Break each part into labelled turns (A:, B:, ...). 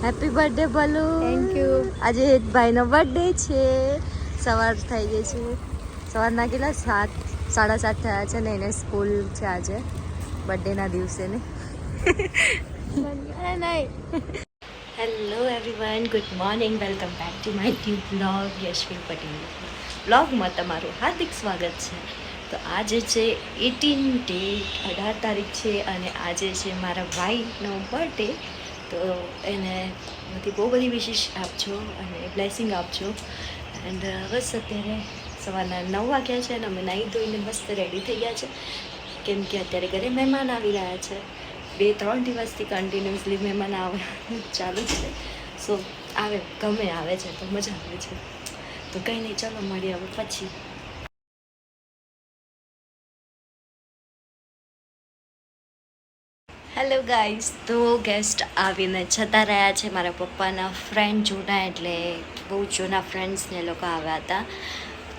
A: Happy birthday blue.
B: Thank you.
A: આજે ભાઈનો birthday છે. સવાર થઈ ગઈ છે. સવારના કેટલા 7:30 થયા છે ને એને સ્કૂલ છે આજે બર્થડેના દિવસે ને. Hello everyone, good morning, welcome back to my new blog Yashvi Patel બ્લોગમાં તમારું હાર્દિક સ્વાગત છે. તો આજે છે 18 ડે 18 તારીખ છે અને આજે છે મારા ભાઈનો બર્થડે. તો એને બહુ બધી વિશેષ આપજો અને બ્લેસિંગ આપજો. એન્ડ બસ અત્યારે સવારના 9 વાગ્યા છે અને અમે નાહી ધોઈને મસ્ત રેડી થઈ ગયા છે કેમ કે અત્યારે ઘરે મહેમાન આવી રહ્યા છે. 2-3 દિવસથી કન્ટિન્યુઅસલી મહેમાન આવે ચાલુ જ છે. સો આવે ગમે આવે છે તો મજા આવે છે. તો કંઈ નહીં, ચાલો મળીએ હવે પછી. હેલો ગાઈઝ, તો ગેસ્ટ આવીને જતા રહ્યા છે. મારા પપ્પાના ફ્રેન્ડ જૂના, એટલે બહુ જૂના ફ્રેન્ડ્સને લોકો આવ્યા હતા.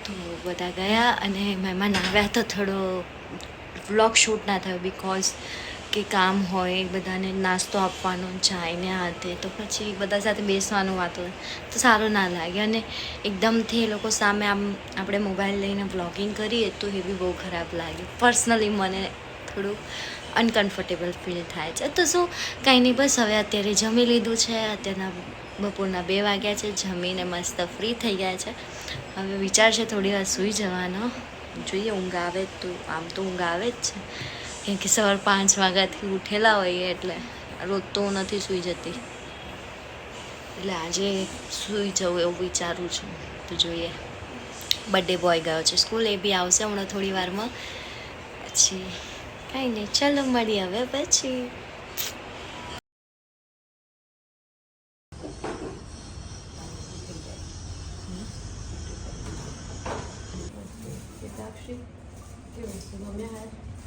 A: તો બધા ગયા અને મહેમાન આવ્યા તો થોડો વ્લોગ શૂટ ના થયો બિકોઝ કે કામ હોય, બધાને નાસ્તો આપવાનો ચાયને હાથે, તો પછી બધા સાથે બેસવાનું વાતો તો સારું ના લાગે. અને એકદમથી એ લોકો સામે આમ આપણે મોબાઈલ લઈને વ્લોગિંગ કરીએ તો એ બી બહુ ખરાબ લાગે. પર્સનલી મને થોડું અનકમ્ફર્ટેબલ ફીલ થાય છે. તો શું, કાંઈ નહીં, બસ હવે અત્યારે જમી લીધું છે. અત્યારના બપોરના 2 વાગ્યા છે. જમીને મસ્ત ફ્રી થઈ ગયા છે. હવે વિચાર છે થોડી વાર સૂઈ જવાનો. જોઈએ ઊંઘ આવે તો, આમ તો ઊંઘ આવે જ છે કેમ કે સવાર 5 વાગ્યાથી ઉઠેલા હોઈએ એટલે રોજ તો હું નથી સૂઈ જતી. એટલે આજે સૂઈ જવું એવું વિચારું છું. તો જોઈએ. બર્થડે બોય ગયો છે સ્કૂલ, એ બી આવશે હમણાં થોડી વારમાં. પછી કાંઈ નહીં, ચાલો મળીએ હવે પછી.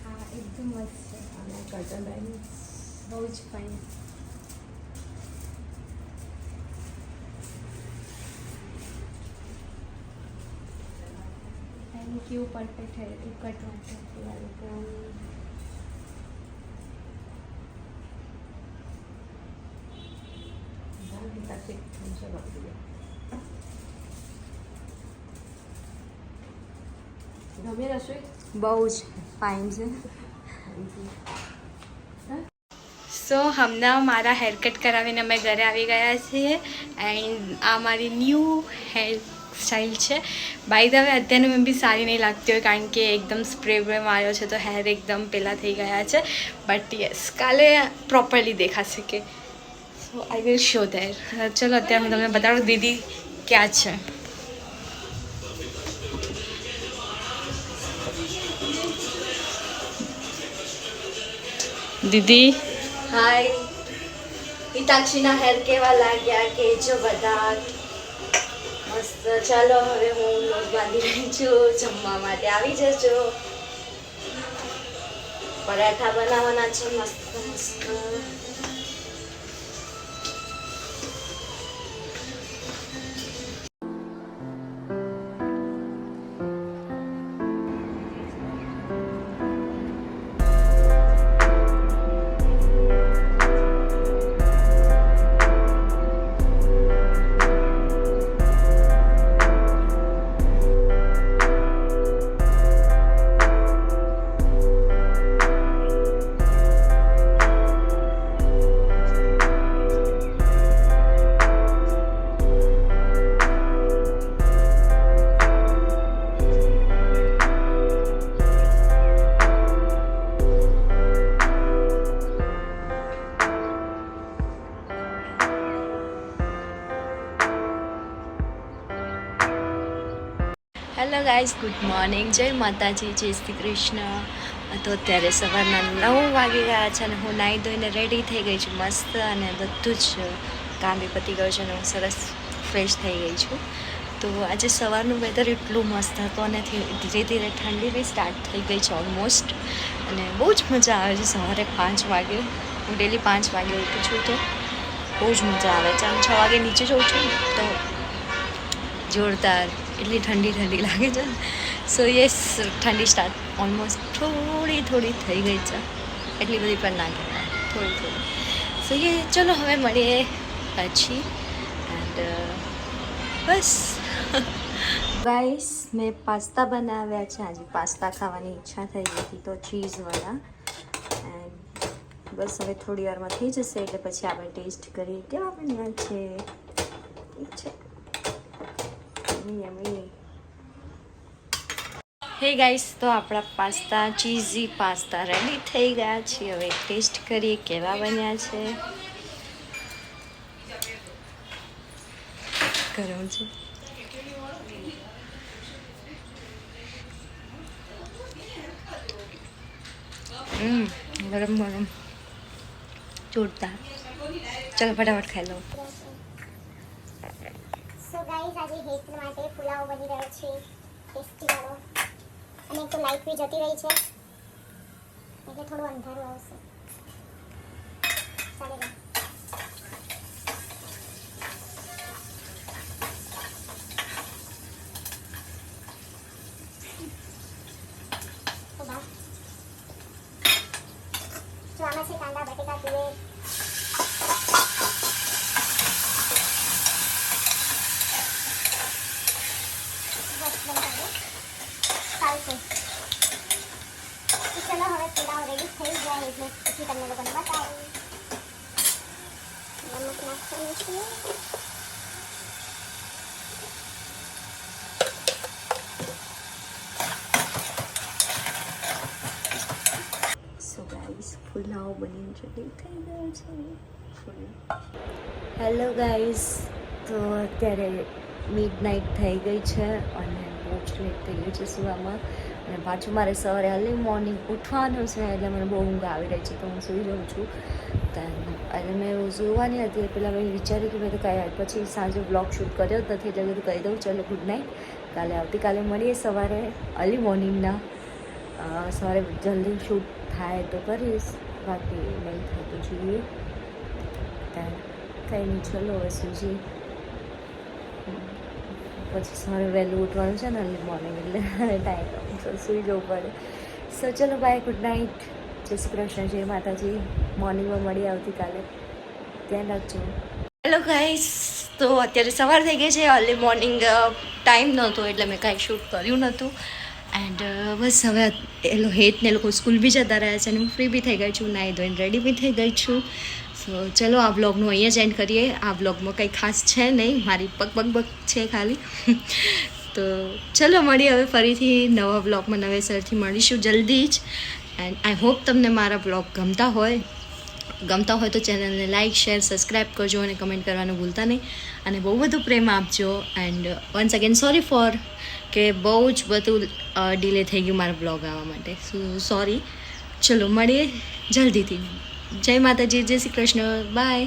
B: હા, એકદમ મસ્ત છે. બહુ જ fine. Thank you, perfect hair cut માટે.
A: બહુ જ ફાઇન છે.
B: સો હમણાં મારા હેર કટ કરાવીને અમે ઘરે આવી ગયા છીએ. એન્ડ આ મારી ન્યૂ હેર સ્ટાઇલ છે. બાય ધ વે અત્યારનું મેં બી સારી નહીં લાગતી હોય કારણ કે એકદમ સ્પ્રે બ્રે માર્યો છે તો હેર એકદમ પેલા થઈ ગયા છે. બટ યસ, કાલે પ્રોપરલી દેખાશે કે. સો આઈ વિલ શો ધેર. ચલો અત્યારે હું તમને બતાડું દીદી ક્યાં છે. દીદી
A: હાય, હિતાક્ષીના હેર કેવા લાગ્યા કહેજો બધા. મસ્ત. ચાલો હવે હું લોટ બાંધી રહી છું. જમવા માટે આવી જજો. પરાઠા બનાવવાના છે મસ્ત મસ્ત. હેલો ગાઈઝ, ગુડ મોર્નિંગ, જય માતાજી, જય શ્રી કૃષ્ણ. તો અત્યારે સવારના 9 વાગી ગયા છે અને હું નાહી ધોઈને રેડી થઈ ગઈ છું મસ્ત. અને બધું જ કામ બી પતી ગયું છે અને હું સરસ ફ્રેશ થઈ ગઈ છું. તો આજે સવારનું વેધર એટલું મસ્ત હતું અને ધીરે ધીરે ઠંડી બી સ્ટાર્ટ થઈ ગઈ છે ઓલમોસ્ટ. અને બહુ જ મજા આવે છે સવારે 5 વાગે. હું ડેલી 5 વાગે ઉઠું છું તો બહુ જ મજા આવે છે. આમ 6 વાગે નીચે જઉં છું તો જોરદાર એટલી ઠંડી લાગે છે. સો યસ, ઠંડી સ્ટાર્ટ ઓલમોસ્ટ થોડી થઈ ગઈ છે. એટલી બધી પણ ના કહેવાય, થોડી. સો યે, ચલો હવે મળીએ પછી એન્ડ બસ ગાઈસ મેં પાસ્તા બનાવ્યા છે. આજે પાસ્તા ખાવાની ઈચ્છા થઈ હતી તો ચીઝવાળા. એન્ડ બસ હવે થોડી વારમાં થઈ જશે એટલે પછી આપણે ટેસ્ટ કરીએ કેવા બન્યા છે. ઠીક છે. હે ગાઈસ, તો આપણા પાસ્તા ચીઝી પાસ્તા રેડી થઈ ગયા છે. હવે ટેસ્ટ કરીએ કેવા બન્યા છે. ગરમ છે. ગરમ ગરમ જોરદાર. ચલો ફટાફટ ખાઈ લો.
C: સો ગાઈઝ, આજે હેત માટે પુલાવ બની રહ્યો છે ટેસ્ટી વાળો. અને એક તો લાઈટ બી જતી રહી છે એટલે થોડું અંધારું આવશે. ચાલે જો આમાં છે કાંદા, બટેકા, તુવેર, ચાલશે. ચલો હવે પુલાવ રેડી થઈ જાય એટલે પછી તમને લોકોને બતાવું. નમક નાખવાનું છે.
A: સો ગાઈસ, પુલાવ બનીને રેડી થઈ ગયો છે. હેલો ગાઈસ, તો અત્યારે મિડનાઇટ થઈ ગઈ છે અને બહુ જ લેટ થઈ ગયું છે સુવામાં. અને પાછું મારે સવારે અર્લી મોર્નિંગ ઉઠવાનું છે એટલે મને બહુ ઊંઘ આવી રહી છે તો હું સૂઈ જાઉં છું. એટલે મેં સુવાની હતી પહેલાં મેં વિચાર્યું કે મેં તો કાંઈ પછી સાંજે બ્લોગ શૂટ કર્યો જ નથી એટલે બધું કહી દઉં. ચલો ગુડ નાઇટ. આવતીકાલે મળીએ સવારે અર્લી મોર્નિંગના. સવારે જલ્દી શૂટ થાય તો કરીશ, બાકી નહીં થાય તો જોઈએ. કંઈ નહીં, ચલો હવે સૂજી. પછી સવારે વહેલું ઉઠવાનું છે ને અર્લી મોર્નિંગ એટલે ટાઈમ સૂઈ જવું પડે. સો ચલો બાય, ગુડ નાઇટ, જય શ્રી કૃષ્ણ, જય માતાજી. મોર્નિંગમાં મળીએ આવતીકાલે. ધ્યાન રાખજો. હેલો ગાઈસ, તો અત્યારે સવાર થઈ ગઈ છે. અર્લી મોર્નિંગ ટાઈમ નહોતો એટલે મેં કાંઈ શૂટ કર્યું નહોતું. એન્ડ બસ હવે હેતને લોકો સ્કૂલ બી જતા રહ્યા છે અને હું ફ્રી બી થઈ ગઈ છું, નાહી ધોઈને રેડી બી થઈ ગઈ છું. સો ચલો આ બ્લોગનું અહીંયા જ એન્ડ કરીએ. આ બ્લોગમાં કંઈ ખાસ છે નહીં, મારી પગ છે ખાલી. તો ચલો મળીએ હવે ફરીથી નવા બ્લોગમાં નવેસરથી મળીશું જલ્દી જ. એન્ડ આઈ હોપ તમને મારા બ્લોગ ગમતા હોય તો ચેનલને લાઇક, શેર, સબસ્ક્રાઈબ કરજો અને કમેન્ટ કરવાનું ભૂલતા નહીં. અને બહુ બધું પ્રેમ આપજો. And once again sorry for કે બહુ જ બધું ડિલે થઈ ગયું મારા બ્લોગ આવવા માટે. સોરી. ચલો મળીએ જલ્દીથી. જય માતાજી, જય શ્રી કૃષ્ણ, બાય.